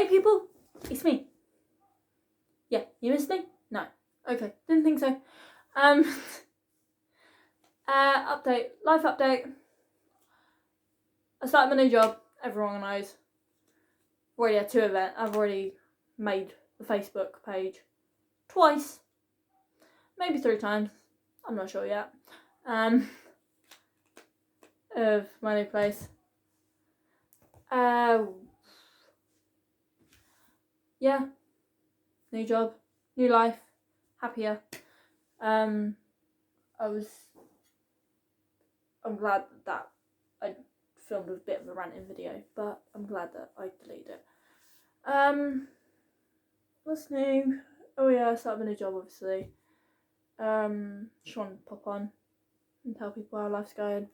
Hey people, it's me. Yeah, you missed me? No. Okay, didn't think so. Update, life update. I started my new job, everyone knows. I've already had 2 events. I've already made the Facebook page twice, maybe 3 times. I'm not sure yet. Of my new place. Yeah, new job, new life, happier. I'm glad that I filmed a bit of a ranting video, but I'm glad that I deleted it. What's new? Oh yeah, I started a new job obviously. Just want to pop on and tell people how life's going.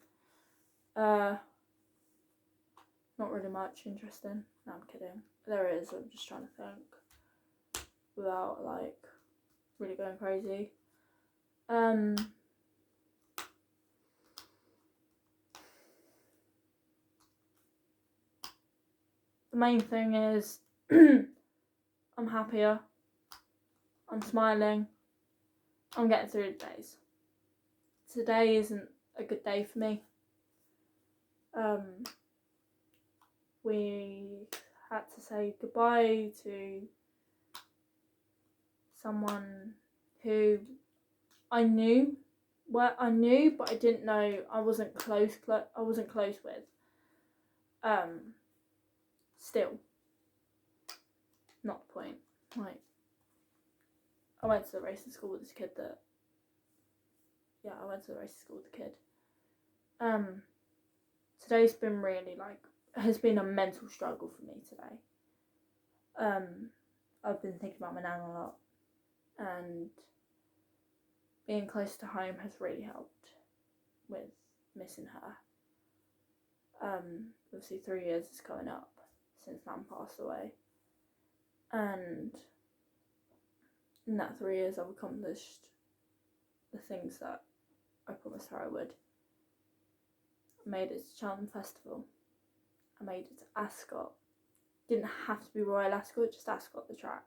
Not really much interesting. No, I'm kidding. There is, I'm just trying to think without like really going crazy. The main thing is I'm happier, I'm smiling, I'm getting through the days. Today isn't a good day for me. We had to say goodbye to someone who I knew, but I didn't know. I wasn't close with. Still, not the point. Like, I went to the racing school with this kid I went to the racing school with the kid. Today's been really has been a mental struggle for me today. I've been thinking about my nan a lot, and being close to home has really helped with missing her. Obviously 3 years is coming up since Nan passed away, and in that 3 years I've accomplished the things that I promised her I would. I made it to Cheltenham Festival. I made it to Ascot. Didn't have to be Royal Ascot, just Ascot the track.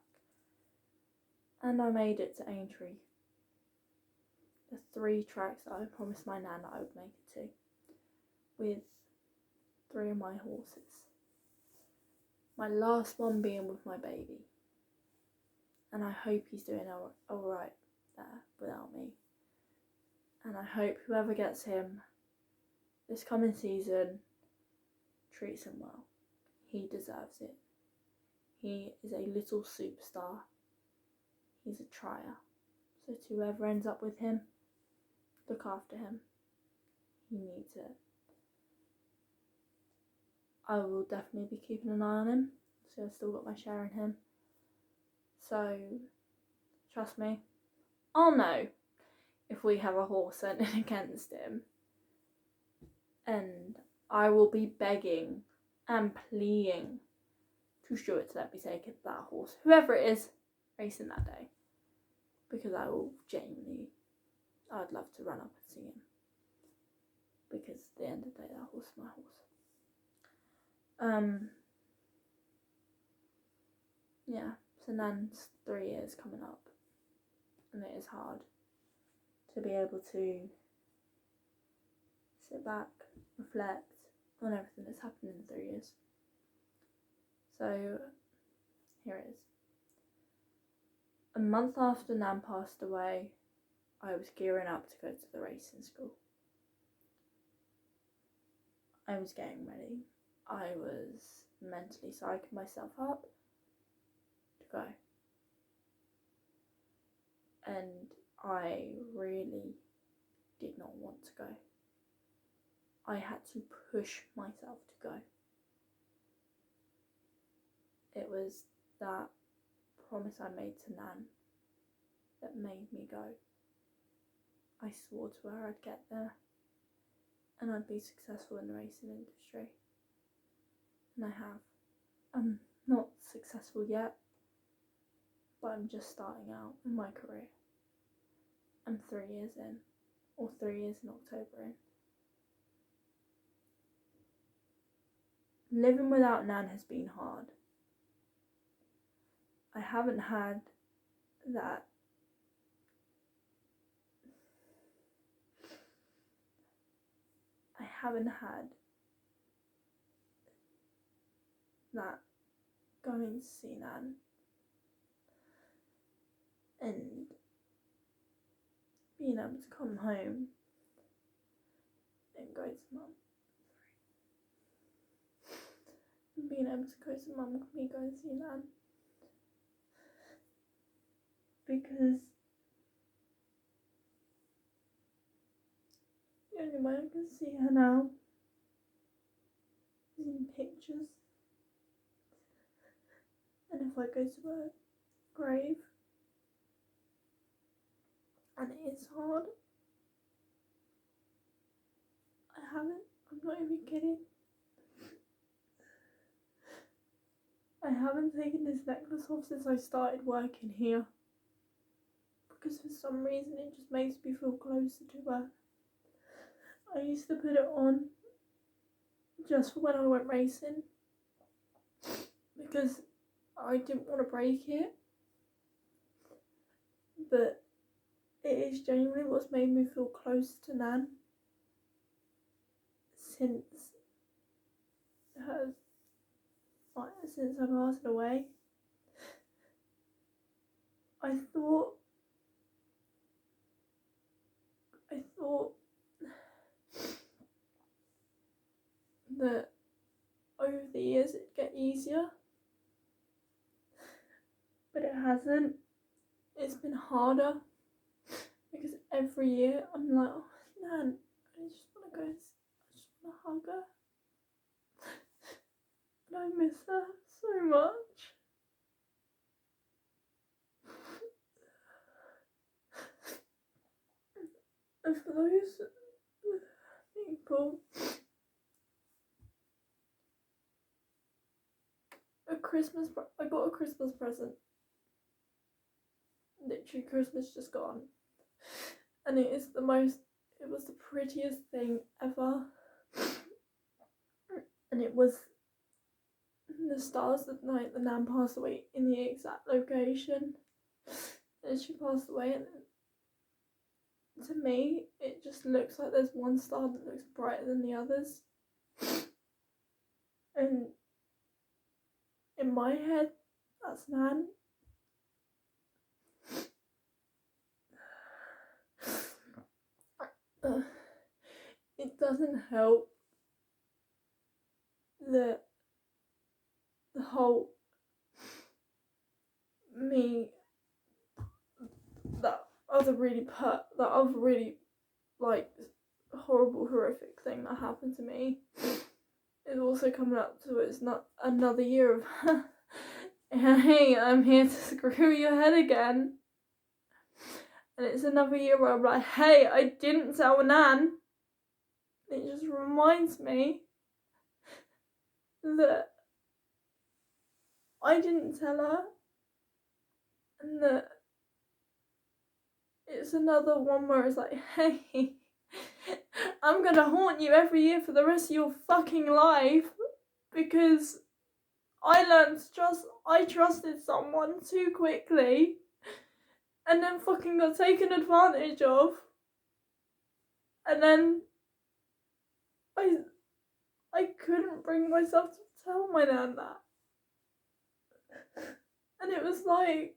And I made it to Aintree. The 3 tracks that I promised my nan that I would make it to, with 3 of my horses. My last one being with my baby. And I hope he's doing alright there without me. And I hope whoever gets him this coming season treats him well. He deserves it. He is a little superstar. He's a trier. So to whoever ends up with him, look after him. He needs it. I will definitely be keeping an eye on him. So I've still got my share in him. So trust me, I'll know if we have a horse sent in against him. And I will be begging and pleading to Stuart to let me take that horse, whoever it is racing that day, because I will I'd love to run up and see him, because at the end of the day that horse is my horse. Yeah, so Nan's 3 years coming up, and it is hard to be able to sit back, reflect on everything that's happened in 3 years. So here it is. A month after Nan passed away, I was gearing up to go to the racing school. I was getting ready. I was mentally psyching myself up to go. And I really did not want to go. I had to push myself to go. It was that promise I made to Nan that made me go. I swore to her I'd get there and I'd be successful in the racing industry. And I have. I'm not successful yet, but I'm just starting out in my career. I'm 3 years in, or 3 years in October in. Living without Nan has been hard. I haven't had that going to see Nan and being able to come home and go to Mum. And being able to go to Mum, can we go and see Nan? Because the only way I can see her now is in pictures. And if I go to her grave, and it is hard, I'm not even kidding, I haven't taken this necklace off since I started working here, because for some reason it just makes me feel closer to her. I used to put it on just for when I went racing, because I didn't want to break it, but it is genuinely what's made me feel close to Nan since her passed away. I thought that over the years it'd get easier, but it hasn't. It's been harder because every year I'm like, oh Nan, I just want to hug her. And I miss her so much. And for those people, I got a Christmas present. Literally Christmas just gone. And it was the prettiest thing ever. And it was the stars that night that Nan passed away in the exact location. And she passed away, and to me, it just looks like there's one star that looks brighter than the others. And in my head, that's Nan. It doesn't help that the whole like horrible, horrific thing that happened to me is also coming up to it. It's not another year of hey, I'm here to screw your head again. And it's another year where I'm like, hey, I didn't tell Nan. It just reminds me that I didn't tell her, and that it's another one where it's like, hey, I'm gonna haunt you every year for the rest of your fucking life because I trusted someone too quickly and then fucking got taken advantage of, and then I couldn't bring myself to tell my nan that. And it was like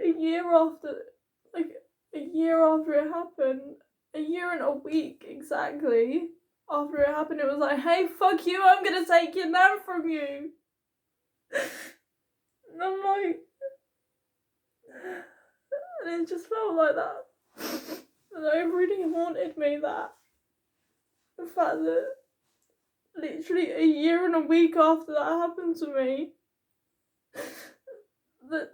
a year after it happened, a year and a week exactly after it happened, it was like, hey, fuck you, I'm gonna take your nan from you. And I'm like, and it just felt like that. And it really haunted me, that the fact that literally a year and a week after that happened to me, that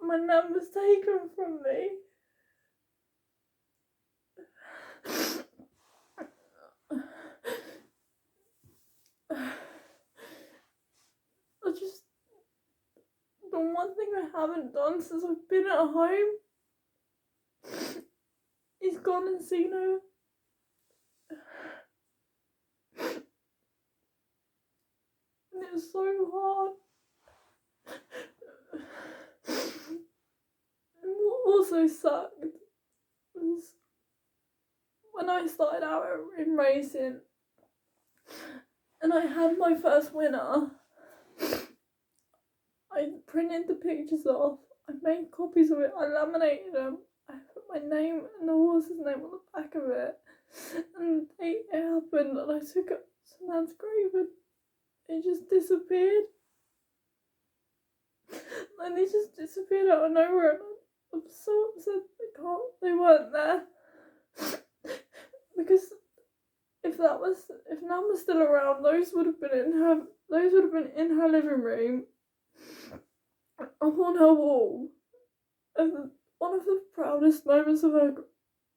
my nan was taken from me. The one thing I haven't done since I've been at home is gone and seen her. it's so hard. And what also sucked was when I started out in racing and I had my first winner, I printed the pictures off, I made copies of it, I laminated them, I put my name and the horse's name on the back of it, and it happened and I took it to Nan's grave and it just disappeared. And they just disappeared out of nowhere, and I'm so upset they weren't there. Because if Nan was still around, those would have been in her living room, up on her wall, and one of the proudest moments of her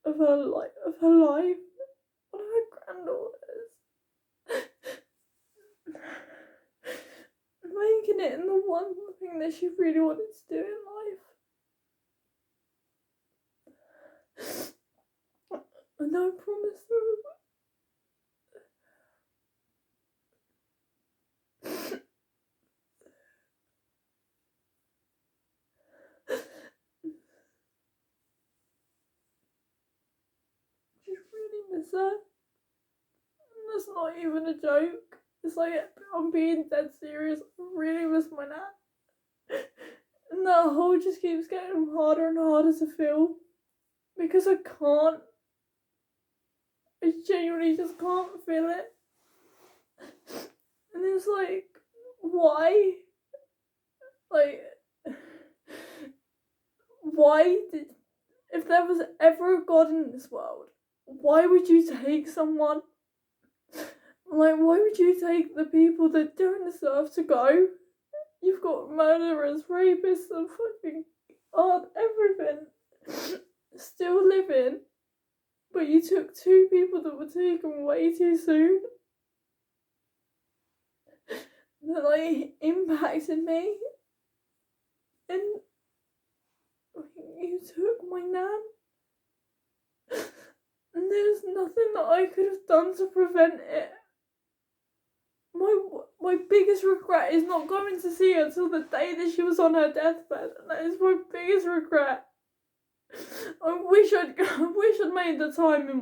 life, one of her granddaughters, making it in the one thing that she really wanted to do in life. And I promised her. Just really miss her. And that's not even a joke. It's like, I'm being dead serious. I really miss my Nan. And that hole just keeps getting harder and harder to fill. Because I can't. I genuinely just can't feel it. And it's like, why? Like, if there was ever a God in this world, why would you take someone? Like, why would you take the people that don't deserve to go? You've got murderers, rapists, and fucking everything still living, but you took two people that were taken way too soon. That, like, impacted me. And you took my Nan. And there's nothing that I could have done to prevent it. My biggest regret is not going to see her till the day that she was on her deathbed, and that is my biggest regret. I wish I'd made the time in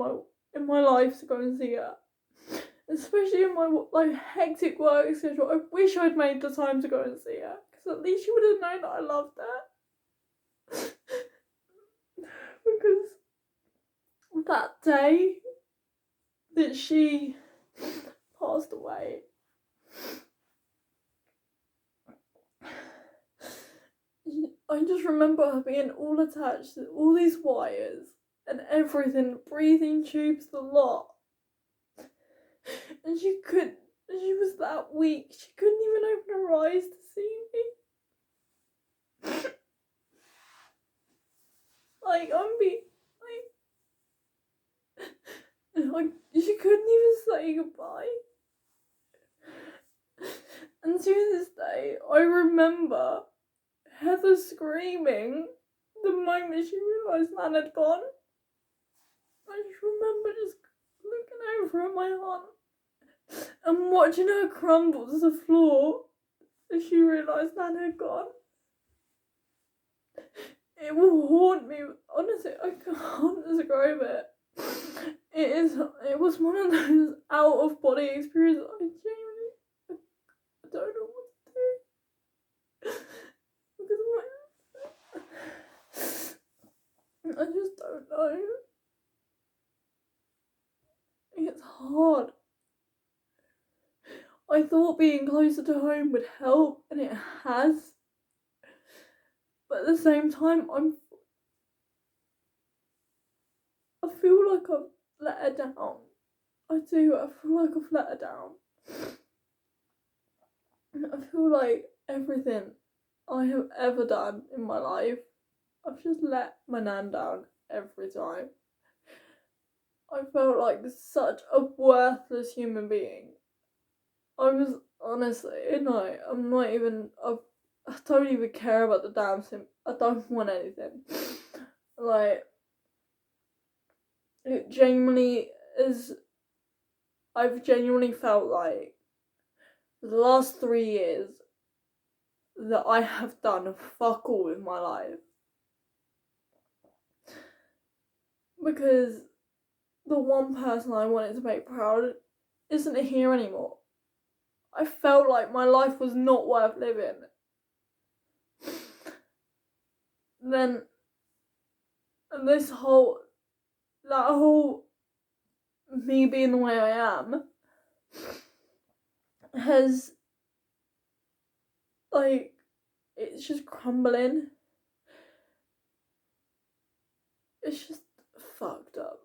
my life to go and see her, especially in my hectic work schedule. I wish I'd made the time to go and see her, because at least she would have known that I loved her. Because that day that she passed away, I just remember her being all attached to all these wires and everything, breathing tubes, the lot. And she was that weak, she couldn't even open her eyes to see me. She couldn't even say goodbye. And to this day, I remember Heather screaming the moment she realised Nan had gone. I just remember just looking over at my aunt and watching her crumble to the floor as she realised Nan had gone. It will haunt me. Honestly, I can't describe it. It was one of those out of body experiences. I don't know what to do. Because I just don't know. It's hard. I thought being closer to home would help, and it has. But at the same time, I feel like I've let her down. I do. I feel like I've let her down. I feel like everything I have ever done in my life, I've just let my Nan down every time. I felt like such a worthless human being. I was honestly, I'm not even, I don't even care about the damn sim. I don't want anything. Like, it genuinely is, I've genuinely felt like for the last 3 years that I have done fuck all with my life. Because the one person I wanted to make proud isn't here anymore. I felt like my life was not worth living. Then that whole me being the way I am has, like, it's just crumbling. It's just fucked up.